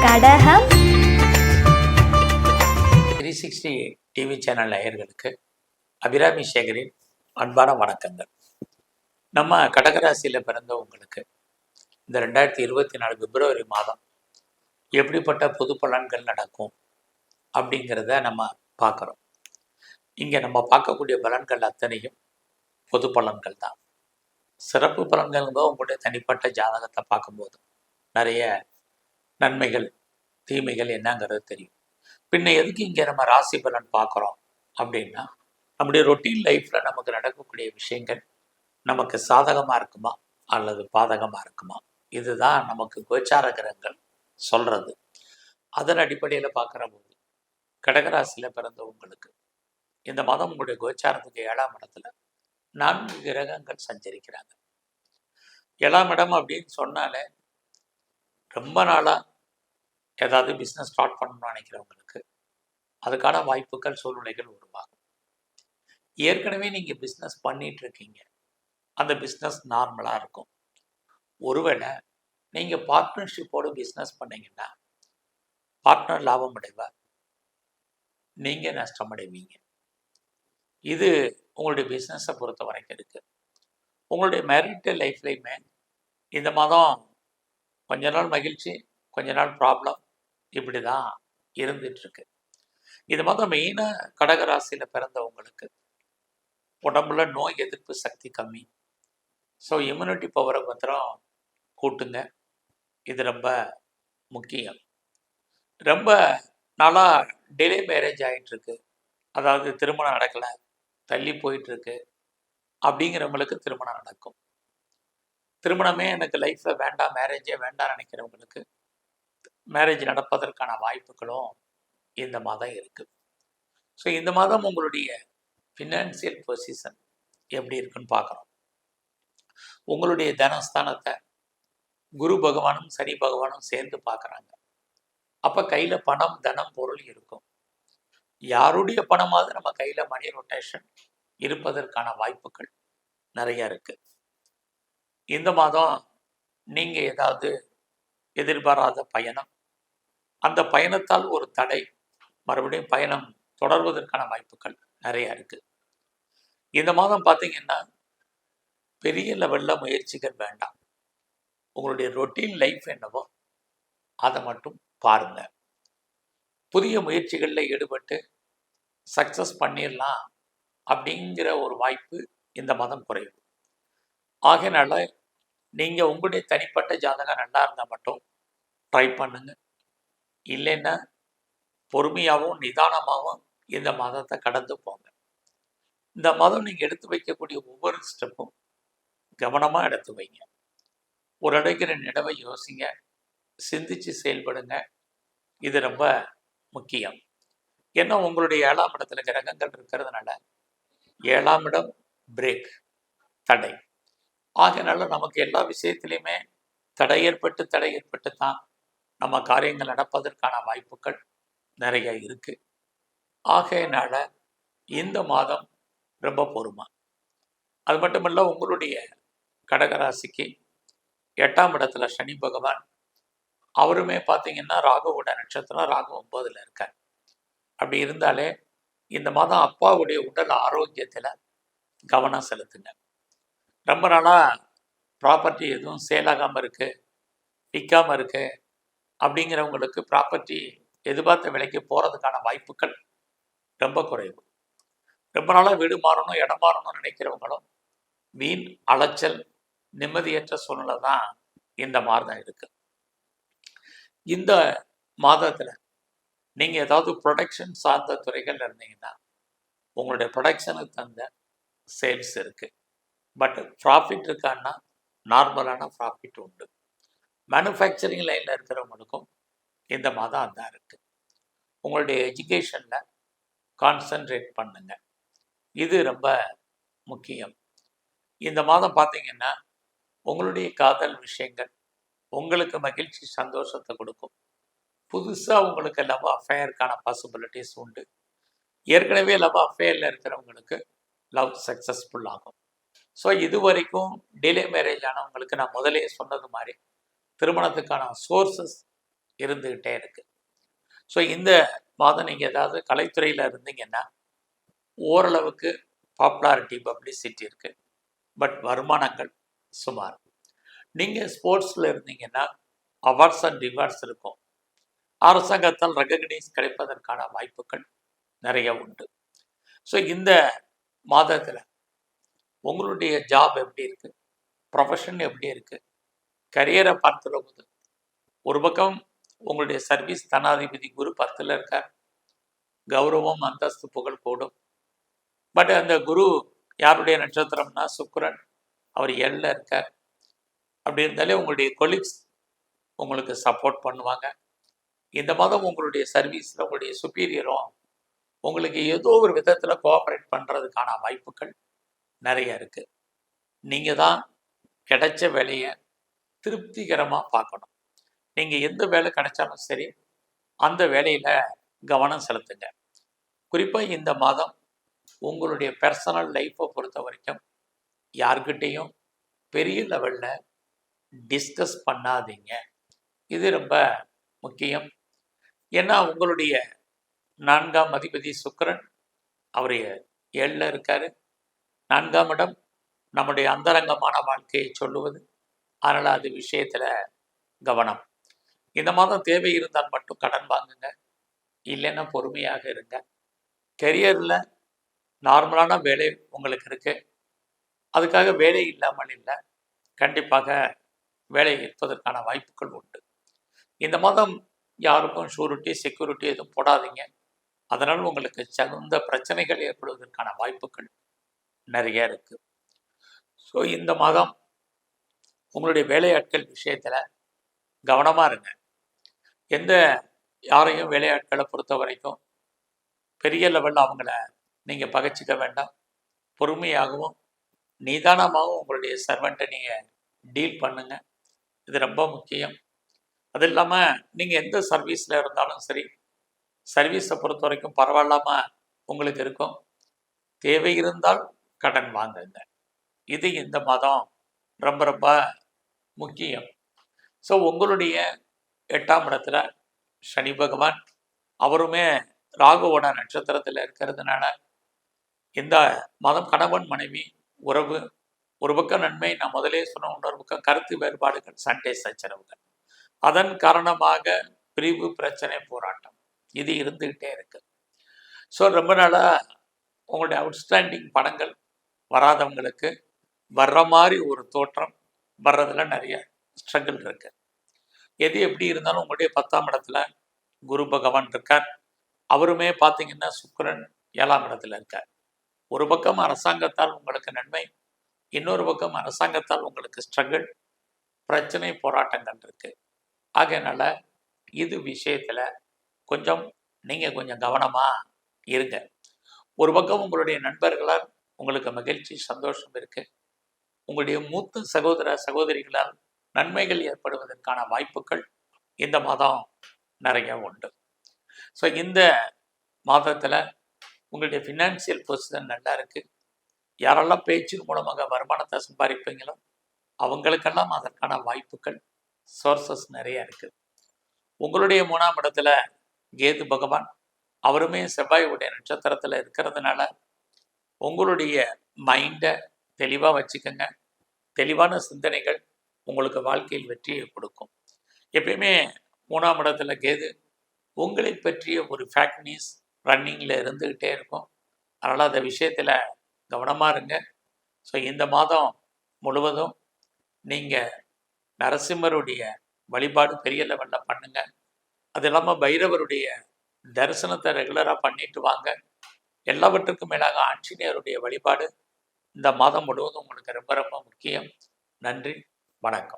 கடகம் 360 TV channel நேயர்களுக்கு அபிராமி சேகரின் அன்பான வணக்கங்கள். நம்ம கடகராசியில் பிறந்தவங்களுக்கு இந்த 2024 பிப்ரவரி மாதம் எப்படிப்பட்ட பொது பலன்கள் நடக்கும் அப்படிங்கிறத நம்ம பார்க்குறோம். இங்கே நம்ம பார்க்கக்கூடிய பலன்கள் அத்தனையும் பொது பலன்கள் தான். சிறப்பு பலன்கள்ங்கும்போது உங்களுடைய தனிப்பட்ட ஜாதகத்தை பார்க்கும்போது நிறைய நன்மைகள் தீமைகள் என்னங்கிறது தெரியும். பின்ன எதுக்கு இங்கே நம்ம ராசி பலன் பார்க்குறோம் அப்படின்னா, நம்முடைய ரொட்டீன் லைஃப்பில் நமக்கு நடக்கக்கூடிய விஷயங்கள் நமக்கு சாதகமாக இருக்குமா அல்லது பாதகமாக இருக்குமா, இதுதான் நமக்கு கோச்சார கிரகங்கள் சொல்கிறது. அதன் அடிப்படையில் பார்க்குற போது கடகராசியில் பிறந்தவங்களுக்கு இந்த மாதம் உங்களுடைய கோச்சாரத்துக்கு 7ஆம் இடத்துல 4 கிரகங்கள் சஞ்சரிக்கிறாங்க. 7ஆம் இடம் அப்படின்னு சொன்னாலே ரொம்ப நாளாக ஏதாவது பிஸ்னஸ் ஸ்டார்ட் பண்ணணும்னு நினைக்கிறவங்களுக்கு அதுக்கான வாய்ப்புகள் சூழ்நிலைகள் உருவாகும். ஏற்கனவே நீங்கள் பிஸ்னஸ் பண்ணிட்டு இருக்கீங்க, அந்த பிஸ்னஸ் நார்மலாக இருக்கும். ஒருவேளை நீங்கள் பார்ட்னர்ஷிப்போடு பிஸ்னஸ் பண்ணீங்கன்னா பார்ட்னர் லாபம் அடைவார், நீங்கள் நஷ்டமடைவீங்க. இது உங்களுடைய பிஸ்னஸை பொறுத்த வரைக்கும் இருக்குது. உங்களுடைய மேரிட்டல் லைஃப்லையுமே இந்த மாதம் கொஞ்ச நாள் மகிழ்ச்சி, கொஞ்ச நாள் ப்ராப்ளம், இப்படி தான் இருந்துகிட்ருக்கு. இது மாதம் மெயினாக கடகராசியில் பிறந்தவங்களுக்கு உடம்புல நோய் எதிர்ப்பு சக்தி கம்மி. ஸோ இம்யூனிட்டி பவரை மாத்திரம் கூட்டுங்க, இது ரொம்ப முக்கியம். ரொம்ப நாளாக டிலே மேரேஜ் ஆகிட்டுருக்கு, அதாவது திருமணம் நடக்கலை, தள்ளி போயிட்டுருக்கு அப்படிங்கிறவங்களுக்கு திருமணம் நடக்கும். திருமணமே எனக்கு லைஃப்பில் வேண்டாம், மேரேஜே வேண்டாம் நினைக்கிறவங்களுக்கு மேரேஜ் நடப்பதற்கான வாய்ப்புகளும் இந்த மாதம் இருக்குது. ஸோ இந்த மாதம் உங்களுடைய ஃபினான்சியல் பொசிஷன் எப்படி இருக்குன்னு பார்க்குறோம். உங்களுடைய தனஸ்தானத்தை குரு பகவானும் சனி பகவானும் சேர்ந்து பார்க்குறாங்க. அப்போ கையில் பணம், தனம், பொருள் இருக்கும். யாருடைய பணமாவது நம்ம கையில் மணி ரொட்டேஷன் இருப்பதற்கான வாய்ப்புகள் நிறைய இருக்குது. இந்த மாதம் நீங்கள் ஏதாவது எதிர்பாராத பயணம், அந்த பயணத்தால் ஒரு தடை, மறுபடியும் பயணம் தொடர்வதற்கான வாய்ப்புகள் நிறையா இருக்குது. இந்த மாதம் பார்த்தீங்கன்னா பெரிய லெவலில் முயற்சிகள் வேண்டாம். உங்களுடைய ரொட்டீன் லைஃப் என்னவோ அதை மட்டும் பாருங்கள். புதிய முயற்சிகளில் ஈடுபட்டு சக்ஸஸ் பண்ணிடலாம் அப்படிங்கிற ஒரு வாய்ப்பு இந்த மாதம் குறைவு. ஆகையினால நீங்கள் உங்களுடைய தனிப்பட்ட ஜாதகம் நல்லா இருந்தால் மட்டும் ட்ரை பண்ணுங்க. இல்லைன்னா பொறுமையாகவும் நிதானமாகவும் இந்த மாதத்தை கடந்து போங்க. இந்த மாதம் நீங்கள் எடுத்து வைக்கக்கூடிய ஒவ்வொரு ஸ்டெப்பும் கவனமாக எடுத்து வைங்க. ஒரு இடங்கிற நிலவை யோசிங்க, சிந்திச்சு செயல்படுங்க. இது ரொம்ப முக்கியம். ஏன்னா உங்களுடைய 7ஆம் இடத்துல கிரகங்கள் இருக்கிறதுனால 7ஆம் இடம் பிரேக், தடை. ஆகையினால நமக்கு எல்லா விஷயத்திலையுமே தடை ஏற்பட்டு தான் நம்ம காரியங்கள் நடப்பதற்கான வாய்ப்புகள் நிறைய இருக்குது. ஆகையினால இந்த மாதம் ரொம்ப பொறுமை. அது மட்டுமல்ல, உங்களுடைய கடகராசிக்கு 8ஆம் இடத்துல சனி பகவான், அவருமே பார்த்தீங்கன்னா ராகுவோட நட்சத்திரம், ராகு 9ல் இருக்கார். அப்படி இருந்தாலே இந்த மாதம் அப்பாவுடைய உடல் ஆரோக்கியத்தில் கவனம் செலுத்துங்க. ரொம்ப நாளாக ப்ராப்பர்ட்டி எதுவும் சேலாகாமல் இருக்குது, விற்காமல் இருக்குது அப்படிங்கிறவங்களுக்கு ப்ராப்பர்ட்டி எதிர்பார்த்த விலைக்கு போகிறதுக்கான வாய்ப்புகள் ரொம்ப குறைவு. ரொம்ப நாளாக வீடு மாறணும், இடம் மாறணும்னு நினைக்கிறவங்களும் வீண் அலைச்சல், நிம்மதியற்ற சூழ்நிலை தான் இந்த மாதம் இருக்குது. இந்த மாதத்தில் நீங்கள் ஏதாவது ப்ரொடக்ஷன் சார்ந்த துறைகள் இருந்தீங்கன்னா உங்களுடைய ப்ரொடக்ஷனுக்கு தகுந்த சேல்ஸ் இருக்குது. பட் ப்ராஃபிட் இருக்கான்னா நார்மலான ப்ராஃபிட் உண்டு. மேனுஃபேக்சரிங் லைனில் இருக்கிறவங்களுக்கும் இந்த மாதம் அதான் இருக்குது. உங்களுடைய எஜுகேஷனில் கான்சன்ட்ரேட் பண்ணுங்க, இது ரொம்ப முக்கியம். இந்த மாதம் பார்த்தீங்கன்னா உங்களுடைய காதல் விஷயங்கள் உங்களுக்கு மகிழ்ச்சி, சந்தோஷத்தை கொடுக்கும். புதுசாக உங்களுக்கு லவ் அஃபேருக்கான பாசிபிலிட்டிஸ் உண்டு. ஏற்கனவே லவ் அஃபேரில் இருக்கிறவங்களுக்கு லவ் சக்ஸஸ்ஃபுல் ஆகும். ஸோ இது வரைக்கும் டிலே மேரேஜ் ஆனவங்களுக்கு நான் முதலே சொன்னது மாதிரி திருமணத்துக்கான சோர்சஸ் இருந்துக்கிட்டே இருக்கு. ஸோ இந்த மாதம் நீங்கள் ஏதாவது கலைத்துறையில் இருந்தீங்கன்னா ஓரளவுக்கு பாப்புலாரிட்டி பப்ளிசிட்டி இருக்குது. பட் வருமானங்கள் சுமார். நீங்கள் ஸ்போர்ட்ஸில் இருந்தீங்கன்னா அவார்ட்ஸ் அண்ட் ரிவார்ட்ஸ் இருக்கும். அரசாங்கத்தால் ரெகக்னைஸ் கிடைப்பதற்கான வாய்ப்புகள் நிறைய உண்டு. ஸோ இந்த மாதத்தில் உங்களுடைய ஜாப் எப்படி இருக்குது, ப்ரொஃபஷன் எப்படி இருக்குது, கரியரை பார்த்துற போது ஒரு பக்கம் உங்களுடைய சர்வீஸ் தனாதிபதி குரு 10ல் இருக்கார். கௌரவம், அந்தஸ்து, புகழ் கூடும். பட் அந்த குரு யாருடைய நட்சத்திரம்னா சுக்கிரன், அவர் 7ல் இருக்கார். அப்படி இருந்தாலே உங்களுடைய கொலீக்ஸ் உங்களுக்கு சப்போர்ட் பண்ணுவாங்க. இந்த மாதம் உங்களுடைய சர்வீஸில் உங்களுடைய சுப்பீரியரும் உங்களுக்கு ஏதோ ஒரு விதத்தில் கோஆப்ரேட் பண்ணுறதுக்கான வாய்ப்புகள் நிறைய இருக்குது. நீங்கள் தான் கிடைச்ச வேலையை திருப்திகரமாக பார்க்கணும். நீங்கள் எந்த வேலை கிடைச்சாலும் சரி அந்த வேலையில் கவனம் செலுத்துங்க. குறிப்பாக இந்த மாதம் உங்களுடைய பர்சனல் லைஃப்பை பொறுத்த வரைக்கும் யார்கிட்டையும் பெரிய லெவலில் டிஸ்கஸ் பண்ணாதீங்க. இது ரொம்ப முக்கியம். ஏன்னா உங்களுடைய 4ஆம் அதிபதி சுக்கிரன் அவர் 7ல் இருக்கார். 4ஆம் இடம் நம்முடைய அந்தரங்கமான வாழ்க்கையை சொல்லுவது. அதனால் அது விஷயத்தில் கவனம். இந்த மாதம் தேவை இருந்தால் மட்டும் கடன் வாங்குங்க, இல்லைன்னா பொறுமையாக இருங்க. கெரியரில் நார்மலான வேலை உங்களுக்கு இருக்குது, அதுக்காக வேலை இல்லாமல் இல்லை, கண்டிப்பாக வேலை இருப்பதற்கான வாய்ப்புகள் உண்டு. இந்த மாதம் யாருக்கும் ஷூரிட்டி செக்யூரிட்டி எதுவும் போடாதீங்க. அதனால் உங்களுக்கு தகுந்த பிரச்சனைகள் ஏற்படுவதற்கான வாய்ப்புகள் நிறைய இருக்குது. ஸோ இந்த மாதம் உங்களுடைய வேலையாட்கள் விஷயத்தில் கவனமாக இருங்க. எந்த யாரையும் வேலையாட்களை பொறுத்த வரைக்கும் பெரிய லெவலில் அவங்கள நீங்கள் பகைச்சிக்க வேண்டாம். பொறுமையாகவும் நிதானமாகவும் உங்களுடைய சர்வெண்ட்டை நீங்கள் டீல் பண்ணுங்கள். இது ரொம்ப முக்கியம். அது இல்லாமல் நீங்கள் எந்த சர்வீஸில் இருந்தாலும் சரி, சர்வீஸை பொறுத்த வரைக்கும் பரவாயில்லாமல் உங்களுக்கு இருக்கும். தேவை இருந்தால் கடன் வாங்குங்க. இது இந்த மாதம் ரொம்ப ரொம்ப முக்கியம். ஸோ உங்களுடைய 8ஆம் இடத்துல சனி பகவான் அவருமே ராகுவோட நட்சத்திரத்தில் இருக்கிறதுனால இந்த மாதம் கணவன் மனைவி உறவு ஒரு பக்கம் நன்மை, நான் முதலே சொன்ன இன்னொரு பக்கம் கருத்து வேறுபாடுகள், சண்டை சச்சரவுகள், அதன் காரணமாக பிரிவு, பிரச்சனை, போராட்டம் இது இருந்துக்கிட்டே இருக்கு. ஸோ ரொம்ப நாளாக உங்களுடைய அவுட்ஸ்டாண்டிங் படங்கள் வராதவங்களுக்கு வர்ற மாதிரி ஒரு தோற்றம் வர்றதுல நிறைய ஸ்ட்ரகிள் இருக்கு. எது எப்படி இருந்தாலும் உங்களுடைய 10ஆம் இடத்துல குரு பகவான் இருக்கார். அவருமே பார்த்தீங்கன்னா சுக்கிரன் 7ஆம் இடத்துல இருக்கார். ஒரு பக்கம் அரசாங்கத்தால் உங்களுக்கு நன்மை, இன்னொரு பக்கம் அரசாங்கத்தால் உங்களுக்கு ஸ்ட்ரகிள், பிரச்சனை, போராட்டங்கள் இருக்கு. ஆகையினால இது விஷயத்துல நீங்கள் கொஞ்சம் கவனமா இருங்க. ஒரு பக்கம் உங்களுடைய நண்பர்களால் உங்களுக்கு மகிழ்ச்சி, சந்தோஷம் இருக்கு. உங்களுடைய மூத்த சகோதர சகோதரிகளால் நன்மைகள் ஏற்படுவதற்கான வாய்ப்புகள் இந்த மாதம் நிறைய உண்டு. ஸோ இந்த மாதத்தில் உங்களுடைய ஃபினான்சியல் பொசிஷன் நல்லா இருக்குது. யாரெல்லாம் பேச்சின் மூலமாக வருமானத்தை சம்பாதிப்பீங்களோ அவங்களுக்கெல்லாம் அதற்கான வாய்ப்புகள், சோர்சஸ் நிறைய இருக்குது. உங்களுடைய 3ஆம் இடத்துல கேது பகவான் அவருமே செவ்வாயுடைய நட்சத்திரத்தில் இருக்கிறதுனால உங்களுடைய மைண்டை தெளிவாக வச்சுக்கோங்க. தெளிவான சிந்தனைகள் உங்களுக்கு வாழ்க்கையில் வெற்றியை கொடுக்கும். எப்பயுமே 3ஆம் இடத்துல கேது உங்களை பற்றிய ஒரு ஃபேக்ட் நியூஸ் ரன்னிங்கில் இருந்துக்கிட்டே இருக்கும். அதனால் அந்த விஷயத்தில் கவனமாக இருங்க. ஸோ இந்த மாதம் முழுவதும் நீங்கள் நரசிம்மருடைய வழிபாடு பெரிய லெவலில் பண்ணுங்க. அது இல்லாமல் பைரவருடைய தரிசனத்தை ரெகுலராக பண்ணிட்டு வாங்க. எல்லாவற்றுக்கும் மேலாக ஆஞ்சநேயருடைய வழிபாடு இந்த மாதம் முழுவதும் உங்களுக்கு ரொம்ப ரொம்ப முக்கியம். நன்றி, வணக்கம்.